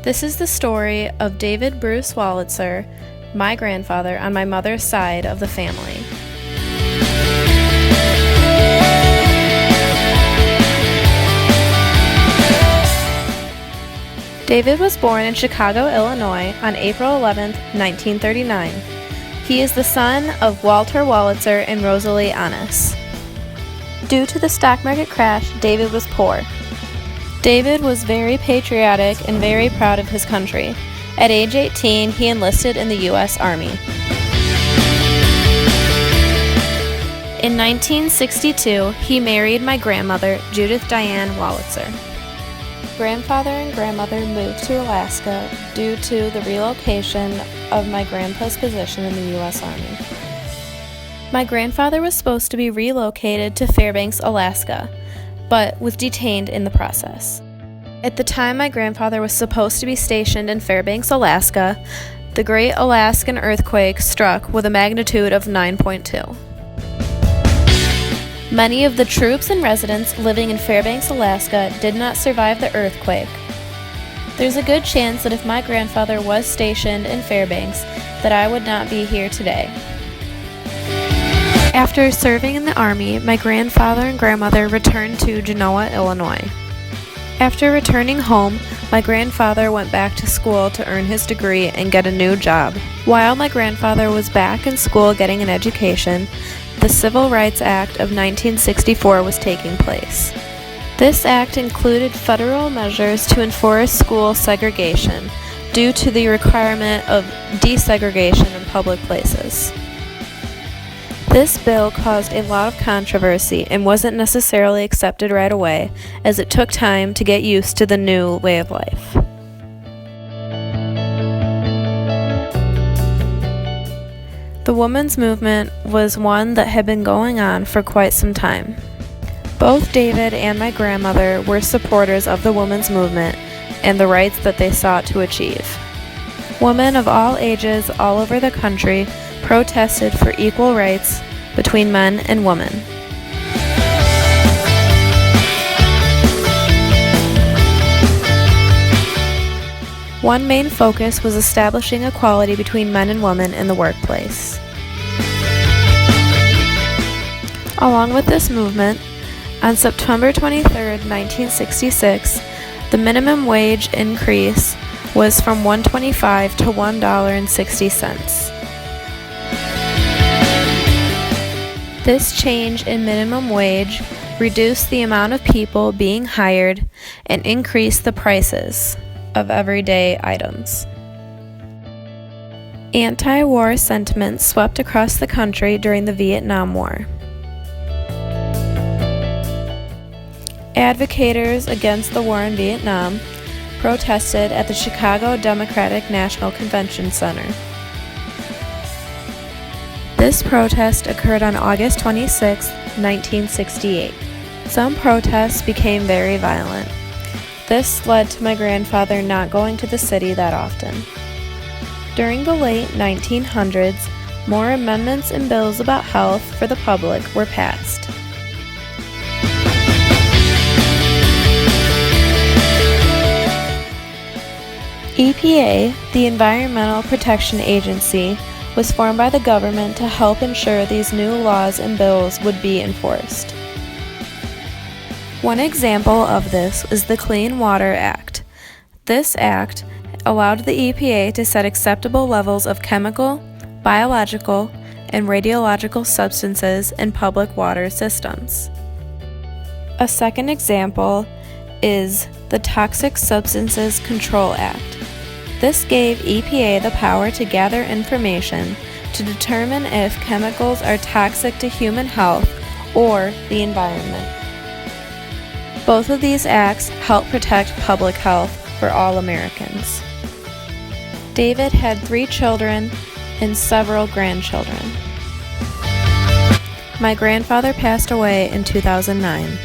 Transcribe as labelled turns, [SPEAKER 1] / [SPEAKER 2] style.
[SPEAKER 1] This is the story of David Bruce Wolitzer, my grandfather on my mother's side of the family. David was born in Chicago, Illinois on April 11, 1939. He is the son of Walter Wolitzer and Rosalie Annis. Due to the stock market crash, David was poor. David was very patriotic and very proud of his country. At age 18, he enlisted in the U.S. Army. In 1962, he married my grandmother, Judith Diane Wolitzer. Grandfather and grandmother moved to Alaska due to the relocation of my grandpa's position in the U.S. Army. My grandfather was supposed to be relocated to Fairbanks, Alaska, but was detained in the process. At the time my grandfather was supposed to be stationed in Fairbanks, Alaska, the Great Alaskan Earthquake struck with a magnitude of 9.2. Many of the troops and residents living in Fairbanks, Alaska did not survive the earthquake. There's a good chance that if my grandfather was stationed in Fairbanks, that I would not be here today. After serving in the Army, my grandfather and grandmother returned to Genoa, Illinois. After returning home, my grandfather went back to school to earn his degree and get a new job. While my grandfather was back in school getting an education, the Civil Rights Act of 1964 was taking place. This act included federal measures to enforce school segregation due to the requirement of desegregation in public places. This bill caused a lot of controversy and wasn't necessarily accepted right away, as it took time to get used to the new way of life. The women's movement was one that had been going on for quite some time. Both David and my grandmother were supporters of the women's movement and the rights that they sought to achieve. Women of all ages all over the country protested for equal rights between men and women. One main focus was establishing equality between men and women in the workplace. Along with this movement, on September 23, 1966, the minimum wage increase was from $1.25 to $1.60. This change in minimum wage reduced the amount of people being hired and increased the prices of everyday items. Anti-war sentiment swept across the country during the Vietnam War. Advocates against the war in Vietnam protested at the Chicago Democratic National Convention Center. This protest occurred on August 26, 1968. Some protests became very violent. This led to my grandfather not going to the city that often. During the late 1900s, more amendments and bills about health for the public were passed. EPA, the Environmental Protection Agency, was formed by the government to help ensure these new laws and bills would be enforced. One example of this is the Clean Water Act. This act allowed the EPA to set acceptable levels of chemical, biological, and radiological substances in public water systems. A second example is the Toxic Substances Control Act. This gave EPA the power to gather information to determine if chemicals are toxic to human health or the environment. Both of these acts help protect public health for all Americans. David had 3 children and several grandchildren. My grandfather passed away in 2009.